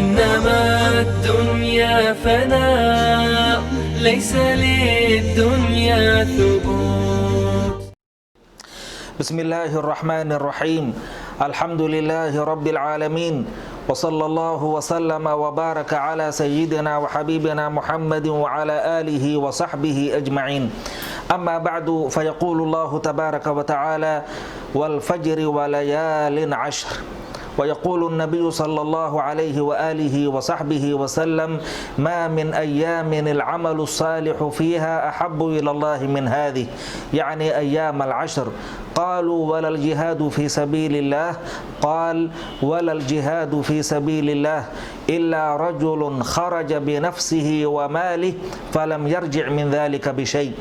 إنما الدنيا فناء ليس للدنيا ثبوت. بسم الله الرحمن الرحيم. الحمد لله رب العالمين، وصلى الله وسلم وبارك على سيدنا وحبيبنا محمد وعلى آله وصحبه أجمعين. أما بعد، فيقول الله تبارك وتعالى: والفجر وليال عشر. ويقول النبي صلى الله عليه وآله وصحبه وسلم: ما من أيام العمل الصالح فيها أحب إلى الله من هذه، يعني أيام العشر. قالوا: ولا الجهاد في سبيل الله؟ قال: ولا الجهاد في سبيل الله إلا رجل خرج بنفسه وماله فلم يرجع من ذلك بشيء.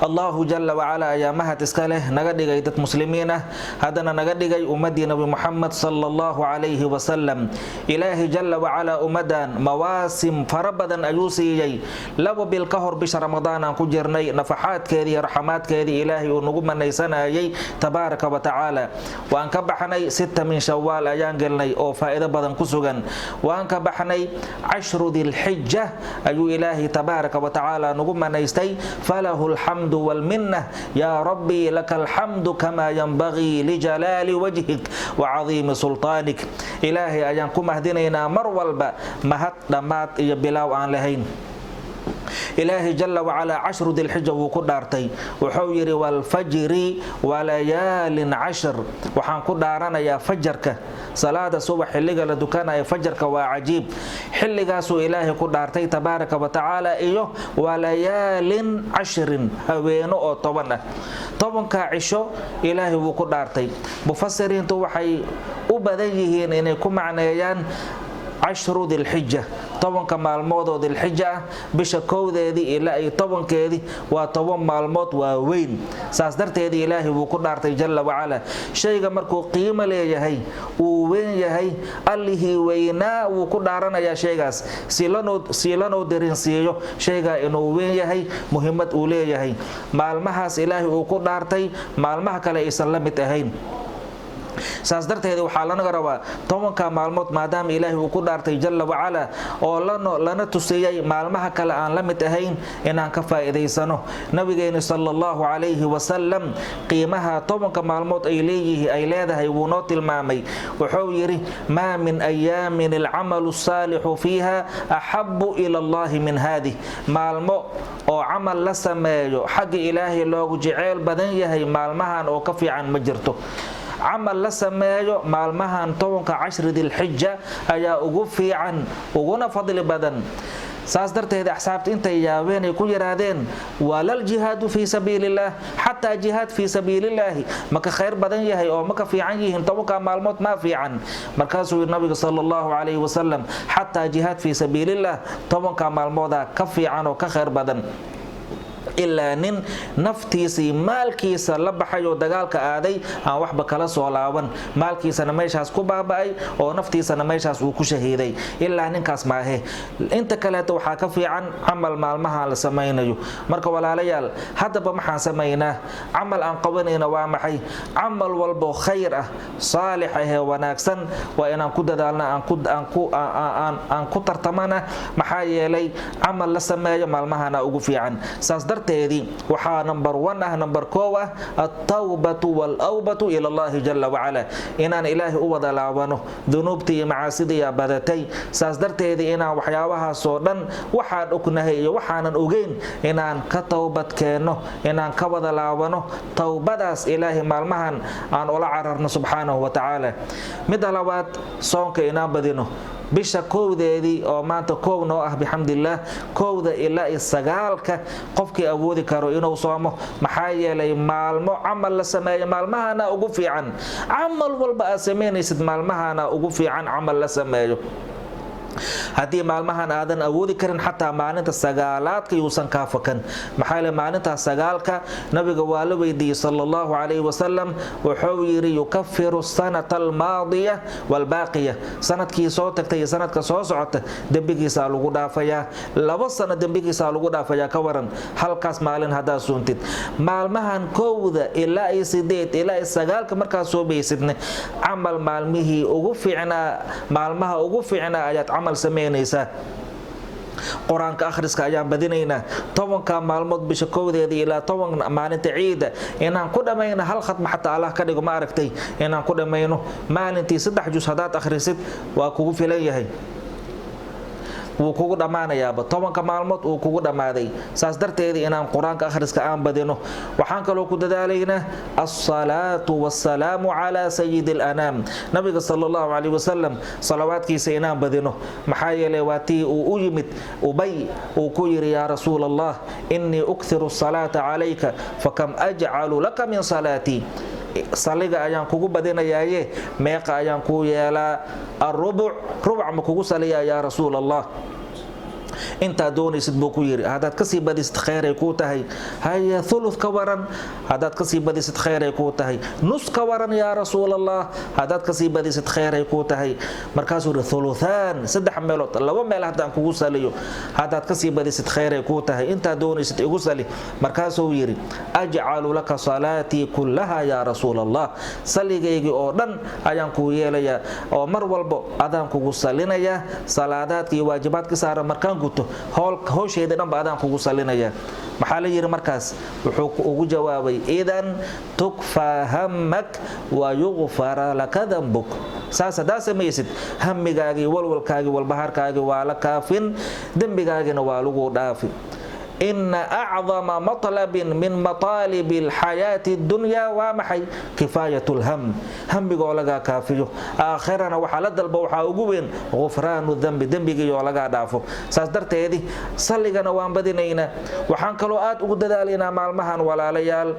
allahu jala wacalaa ayaa mahad iska leh naga dhigay dad muslimiin ah, haddana naga dhigay ummadii nabi muxamed sala allahu calayhi wasalam. ilaahi jala wacalaa ummadan mawaasim fara badan ayuu siiyey. 2 bil ka hor bisha ramadaan aan ku jirnay, nafaxaadkeedii iyo raxamaadkeedii ilaahay uu nagu manaysanayay tabaaraka wa tacaala. waan ka baxnay 6 min shawaal ayaan gelnay oo faa'iido badan ku sugan. waan ka baxnay 10 dilxija ayuu ilaahay tabaaraka wa tacaala nagu manaystay. falahu الحمد والمنة يا ربي لك الحمد كما ينبغي لجلال وجهك وعظيم سلطانك. إلهي أيانكم أهدينينا مر والبا مهد دمات بلاو عن لهين. ilaahi jala wacalaa 10 dilxija wuu ku dhaartay, wuxuu yidhi: walfajri walayaalin 10. waxaan ku dhaaranayaa fajarka, salaada subax xilliga la dukanaya fajarka waa cajiib. xilligaasuu ilaahay ku dhaartay tabaaraka wa tacaala, iyo walayaalin 10, haweeno oo 10 ah. 10kaa cisho ilaahay wuu ku dhaartay. mufasiriintu waxay u badan yihiin inay ku macneeyaan 10 dilxija, 10 maalmood oo dilxija ah. bisha kowdeedii ilaa iyo 10keedii waa 10 maalmood waa weyn. saas darteed ilaahay wuu ku dhaartay jalla wacala. shayga markuu qiimo leeyahay, uu weyn yahay, allihii weynaa wuu ku dhaaranayaa shaygaas si lanoo darinsiiyo shaygaa inuu weyn yahay, muhiimad uu leeyahay. maalmahaas ilaahay uu ku dhaartay maalmaha kale aysan la mid ahayn. saas darteed waxaa lanaga rabaa 10ka maalmood maadaama ilaahay uu ku dhaartay jalla wacala oo lana tusiyay maalmaha kale aan la mid ahayn inaan ka faa'iidaysano. nabigeena sallallahu calayhi wasallam qiimaha 10ka maalmood ay leedahay wuu noo tilmaamay. wuxuu yidhi: maa min ayaamin alcamalu الصaalixu fiiha axabu ila allahi min haadih. maalmo oo camal la sameeyo xagga ilaahay loogu jeceyl badan yahay maalmahan oo ka fiican ma jirto. camal la sameeyo maalmahan 10 dilxija ayaa ugu fiican uguna fadli badan. saas darteed axsaabta intay yaabeen ay ku yiraahdeen: walal jihaadu fii sabiilillaah, xataa jihaad fii sabiilillaahi maka khayr badan yahay oo maka fiican yihiin 10ka maalmood ma fiican. markaasuu yidhi nabiga sallallahu calayhi wasallam: xataa jihaad fii sabiilillaah 10ka maalmooda ka fiican oo ka khayr badan. ilaa nin naftiisii maalkiisa la baxay oo dagaalka aaday aan waxba kala soo laaban, maalkiisana meeshaas ku baaba'ay oo naftiisana meeshaas uu ku shahiiday. ilaa ninkaas maahe. inta kaleeta waxaa ka fiican camal maalmaha la samaynayo. marka walaalayaal, haddaba maxaan samaynaa? camal aan qabanayna waa maxay? camal walbo khayr ah, saalix ahee wanaagsan waa inaan ku dadaalna, aan ku tartamana. maxaa yeelay camal la sameeyo maalmahana ugu fiican. saas darteedii waxaa number 1 ah, number 2 ah, at-tawbatu wal-awbatu ila Allahi jalla wacala. inaan ilaahay u wada laabano, dunuubtii iyo macaasidii yaa badatay. saas darteedii inaan waxyaabahaasoo dhan waxaan ognahay iyo waxaanan ogeyn inaan ka tawbad keenno, inaan ka wada laabano. tawbadaas ilaahay maalmahan aan ula cararno subxaanahu wa tacaala. midda labaad, soonka inaan badino. bisha kowdeedii oo maanta koow noo ah bixamdillaah, 1 ilaa 9 qofkii awoodi karo inuu soomo. maxaa yeelay maalmo camal la sameeyo maalmahana ugu fiican. camal walba aad samaynaysid maalmahana ugu fiican camal la sameeyo. haddii maalmahan aadan awoodi karin xataa maalinta sagaalaadka yuusan kaa fakan. maxaa yeele maalinta sagaalka nabiga waa la weydiiyey sallallahu alayhi wasallam, wuxuu yiri yukafiru sanata almaadiya walbaaqiya, sanadkii soo tagtay iyo sanadka soo socota dembigiisa lagu dhaafayaa. 2 sano dembigiisa lagu dhaafayaa ka waran halkaas maalin hadaa suuntid. maalmahan 1 ilaa 8 ilaa 9 markaa soo beysidne camal maalmihii ugu fiicnaa, maalmaha ugu fiicnaa ayaad camal sameynaysaa. quraanka akhriska ayaan badinaynaa. 10 maalmood bisha 1 ilaa 10 maalinta ciida inaan ku dhamayno hal khatma xataa Allah ka dhigo ma aragtay, inaan ku dhamayno maalintii 3 juz hadaad akhrisid waa kugu filan yahay, wuu kugu dhamaanayaaba. 10 maalmood uu kugu dhamaaday. saas darteed inaan quraanka akhriska aan badino. waxaan kaloo ku dadaalaynaa as-salaatu was-salaamu ala sayyidil anam, nabiga sallallahu alayhi wasallam salawaadkiisa inaan badino. maxaa yeelay waatii uu u yimid Ubay uu ku yiri ya rasuulallah inni ukthiru as-salaata alayka fakam aj'alu laka min salati, saliga ayaan kugu badinayaaye meeqa ayaan ku yeelaa? الربع ma kugu saliyaa ya rasuulallah? inta doonaysid buu ku yiri. hadaad kasii badisid khayr ay ku tahay. haya thuluth ka waran hadaad kasii badisid khayr ay ku tahay. nus ka waran ya rasuulallah hadaad kasii badisid khayr ay ku tahay. markaasuu yiri thuluthan, 3 meelood, 2 meel hadaan kugu saliyo hadaad kasii badisid khayr ay ku tahay. inta doonaysid igu sali. markaasuu yiri aj'alu laka salati kullaha ya rasuulallah, saligaygi oo dhan ayaan ku yeelayaa oo mar walba adaan kugu salinayaa. salaadaadkii waajibaadka saaran markaan guto howsheeda dhanba adaan kugu salinaya. maxaa la yiri markaas? wuxuu ugu jawaabay idan tukfa hammak wa yughfara laka dhanbuk. saas hadaa samaysid hamigaagii, walwalkaagii, walbahaarkaagii waa la kaafin, dembigaagina waa lagu dhaafi. إن أعظم مطلب من مطالب الحياة الدنيا ومحي كفاية الهم. هم بيقولك كافيه آخرنا وحالد البوحة وجوين غفران الذنب، ذنب يقولك دافو. سأصدرت هذه صلي جنا وان بدينينا وحنكلوات وجد لنا مع المهن ولا ليال.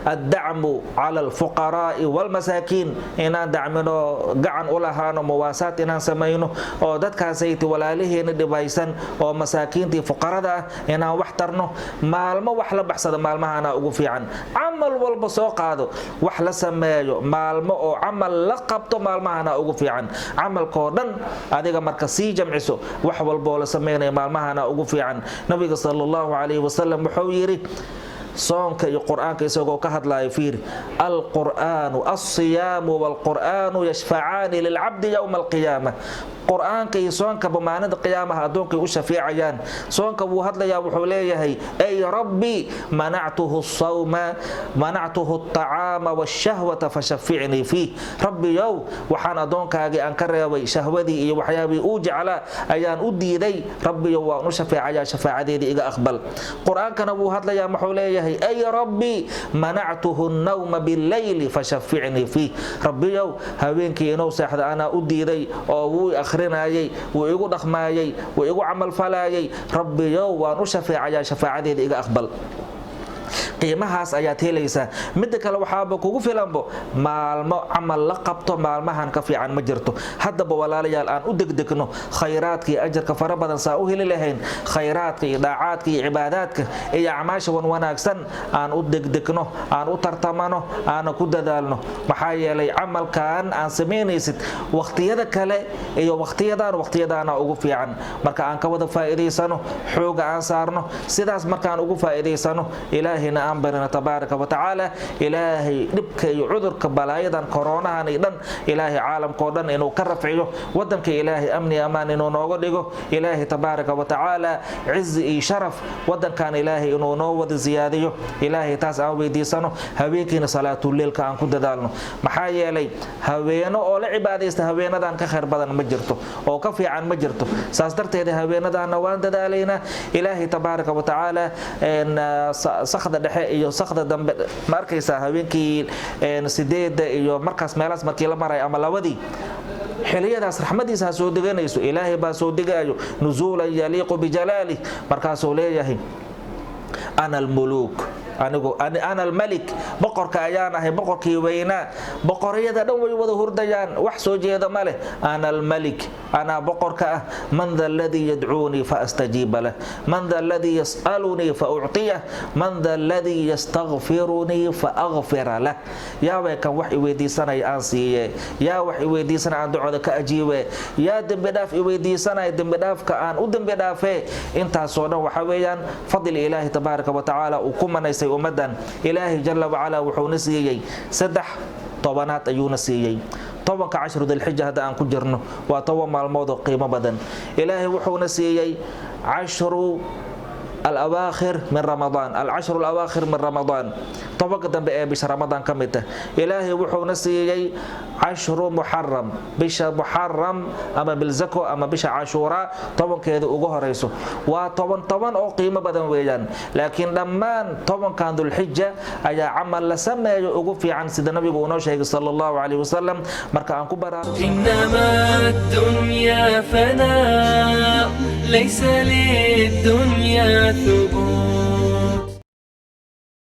الدعم على الفقراء والمساكين إن دعمنا قعن أولهانو مواسات إن سمينو أو دتكاسيتي ولا له ندبايسن أو مساكين تي فقراء إن وحترنو مال ما وحلا بحسد مال ما أنا أقول عن عمل والبسوق هذا وحلا سمايو مال ما أو عمل لقبته مال ما أنا أقول عن عمل كودن هذا مركزي جمعسو وحول بول سمينا مال ما أنا أقول عن نبي صلى الله عليه وسلم محويري صونك القرآن كيسوق كهد لا يفير القرآن الصيام والقرآن يشفعان للعبد يوم القيامة. قرآن كيسونك بمعنى القيامة هدونك وشفيع عيان صونك وهد لا يوحوليه أي ربي منعته الصوم منعته الطعام والشهوة فشفعني فيه. ربي يو وحنا دونك أجي أنكر يا شهوتي وحيابي أوجع على أيان أدي ذي ربي يو نشفيع عيان شفاعة ذي إجا أقبل. قرآن كان وهد لا يوحوليه أي ربي منعته النوم بالليل فشفعني فيه. ربي يو هوينك ينو ساحد أنا أدي ذي أو أخرنايي ويقو دخمايي ويقو عمل فلايي. ربي يو ونشفيع عيان شفاعة ذي إجا أقبل. qiimahaas ayaad helaysaa. mid kale waxaaba kugu filanbo maalmo camal la qabto maalmahan ka fiican ma jirto. haddaba walaalayaal aan u degdegno khayraadka iyo ajarka fara badan saa u heli lahayn, khayraadka iyo daacaadka iyo cibaadaadka iyo acmaasha wanaagsan aan u degdegno, aan u tartamano, aan ku dadaalno. maxaa yeelay camalkan aan sameynaysid waqtiyada kale iyo waqtiyadaana ugu fiican. marka aan ka wada faa'iideysano, xooga aan saarno, sidaas markaan ugu faa'iideysano ilaahina aan barina tabaaraka wa tacaala. ilaahay dhibka iyo cudurka balaayadan koronahan dhan ilaahay caalamkoo dhan inuu ka rafciyo, wadanka ilaahay amni amaan inuu nooga dhigo. ilaahay tabaaraka wa tacaala cizi iyo sharaf wadankan ilaahay inuu noo wada ziyaadiyo. ilaahay taas aan weydiisano. haweenkiina salaatul leelka aan ku dadaalno. maxaa yeelay haweeno oo la cibaadaysta haweenadan ka khayr badan ma jirto oo ka fiican ma jirto. saas darteed haweenadan waan dadaalaynaa. ilaahay tabaaraka wa tacaala sakhda dhexe iyo sakhda dambe ma arkaysaa habeenkii 8 iyo markaas meelaas markii la maray ama labadii xiliyadaas raxmadiisa soo deganayso. ilaahay baa soo degayo nuzuulan yaliiqu bijalaali. markaasuu leeyahay ana almuluk anigu ana almalik boqorka ayaan ahay boqorkii weynaa boqoriyada dhan way wada hurdayaan wax soo jeeda ma leh ana almalik ana boqorka ah man dha alladhi yad'uuni fa astajiba lah man dha alladhi yas'aluni fa u'tiyah man dha alladhi yastaghfiruni fa aghfira lah yaa way kan wax i weydiisanay aan siiye yaa wax i weydiisanay aan ducada ka ajiibe yaa dambi dhaaf i weydiisanay dambi dhaafka aan u dambi dhaafee intaas oo dhan waxa weeyaan fadl ilaahi tabaaraka wa taala uu ku manaysay ummadan ilaahi jalla wa ala wuxuu nasiiyay saddex tobanaad ayuu nasiiyay tobanka 10 dhulxijja hada aan ku jirno waa 10 maalmood oo qiimo badan ilaahi wuxuu nasiiyay 10 الأواخر من رمضان العشر الأواخر من رمضان طبق دم بش رمضان كمته إلهي وحو نسيي 10 محرم بش محرم أما بالزكو أما بش عاشوراء طبعا كذا أجوه رئيسه وطبعا أو قيمة بدن ويجان لكن لما طبعا كان ذو الحجة أي عمل لسمى أجوه في عن سيدنا النبي ونوشه صلى الله عليه وسلم مركا عن كبرى إنما الدنيا فناء ليس للدنيا ثبوت